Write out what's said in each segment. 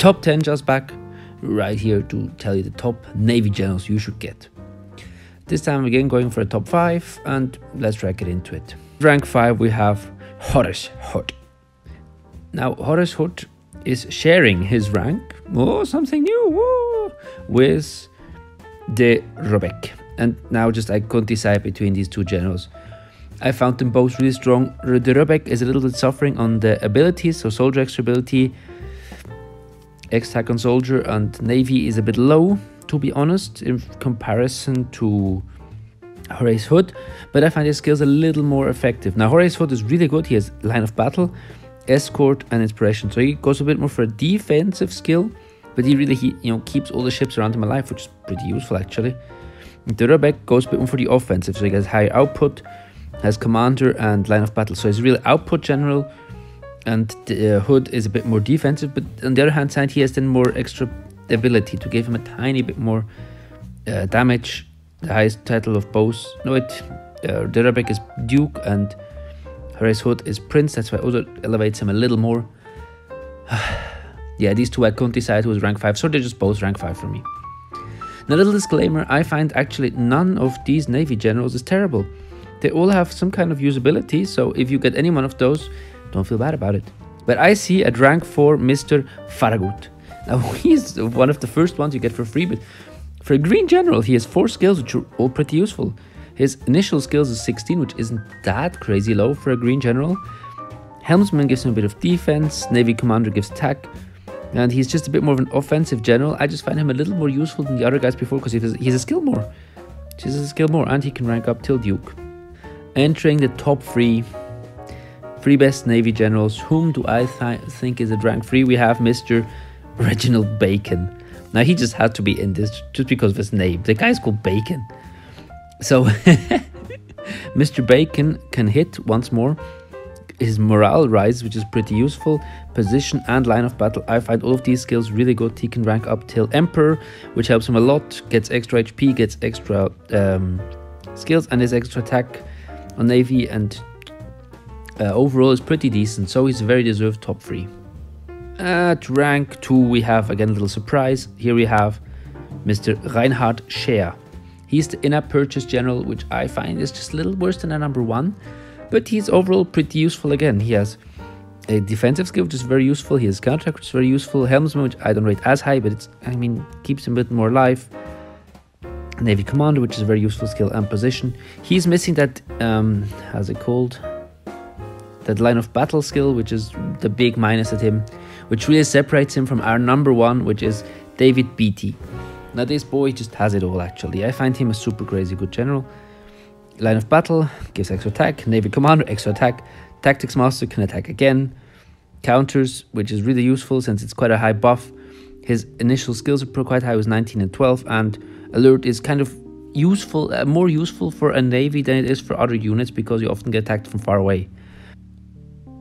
top 10 just back, right here to tell you the top Navy generals you should get. This time again going for a top 5, and let's try get into it. Rank 5 we have Horace Hood. Now Horace Hood is sharing his rank, something new, with de Robeck. And now just I couldn't decide between these two generals. I found them both really strong. De Robeck is a little bit suffering on the abilities, so soldier extra ability, X-Tack on soldier, and navy is a bit low, to be honest, in comparison to Horace Hood, but I find his skills a little more effective. Now Horace Hood is really good. He has line of battle, escort, and inspiration, so he goes a bit more for a defensive skill, but he keeps all the ships around him alive, which is pretty useful actually. De Robeck goes a bit more for the offensive, so he gets higher output, has commander and line of battle, so he's really output general. And the Hood is a bit more defensive, but on the other hand side, he has then more extra ability to give him a tiny bit more damage. The highest title of both. De Robeck is Duke and Horace Hood is Prince. That's why also elevates him a little more. Yeah, these two I couldn't decide who was rank 5, so they're just both rank 5 for me. Now, little disclaimer, I find actually none of these Navy generals is terrible. They all have some kind of usability, so if you get any one of those, don't feel bad about it. But I see at rank 4 Mr. Farragut. Now he's one of the first ones you get for free, but for a green general he has 4 skills which are all pretty useful. His initial skills is 16, which isn't that crazy low for a green general. Helmsman gives him a bit of defense, Navy commander gives tack, and he's just a bit more of an offensive general. I just find him a little more useful than the other guys before because he's a skill more. He's a skill more, and he can rank up till Duke. Entering the top 3 best Navy generals. Whom do I think is at rank 3? We have Mr. Reginald Bacon. Now he just had to be in this just because of his name. The guy's called Bacon. So Mr. Bacon can hit once more. His morale rises, which is pretty useful. Position and line of battle. I find all of these skills really good. He can rank up till Emperor, which helps him a lot. Gets extra HP, gets extra skills, and his extra attack on Navy, and overall is pretty decent, so he's a very deserved top 3. At rank 2 we have, again, a little surprise. Here we have Mr. Reinhard Scheer. He's the in-app purchase general, which I find is just a little worse than a number 1, but he's overall pretty useful again. He has a defensive skill, which is very useful. He has counterattack, which is very useful. Helmsman, which I don't rate as high, but keeps him a bit more alive. Navy commander, which is a very useful skill, and position. He's missing that, how's it called? That line of battle skill, which is the big minus at him, which really separates him from our number 1, which is David Beatty. Now this boy just has it all actually. I find him a super crazy good general. Line of battle, gives extra attack. Navy commander, extra attack. Tactics master, can attack again. Counters, which is really useful since it's quite a high buff. His initial skills are quite high, was 19 and 12, and alert is kind of useful, more useful for a navy than it is for other units because you often get attacked from far away.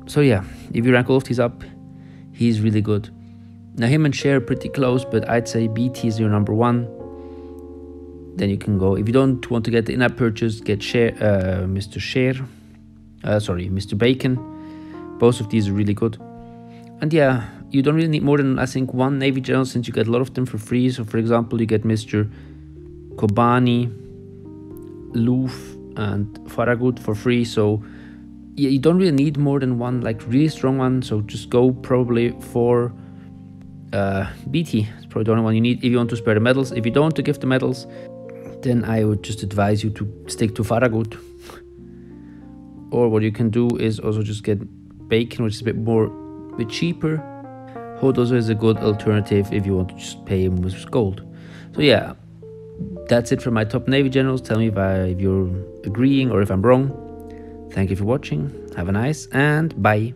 So yeah, if you rank all of these up, he's really good. Now him and Scheer are pretty close, but I'd say BT is your number 1. Then you can go, if you don't want to get the in-app purchase, get Mr. Bacon. Both of these are really good. And yeah, you don't really need more than, I think, 1 Navy general since you get a lot of them for free. So for example, you get Mr. Kobani, Loof, and Farragut for free. So yeah, you don't really need more than 1 like really strong one, so just go probably for BT. It's probably the only one you need if you want to spare the medals. If you don't want to give the medals, then I would just advise you to stick to Farragut. Or what you can do is also just get Bacon, which is a bit cheaper. Hood also is a good alternative if you want to just pay him with gold. So yeah, that's it for my top Navy generals. Tell me if you're agreeing or if I'm wrong. Thank you for watching. Have a nice and bye.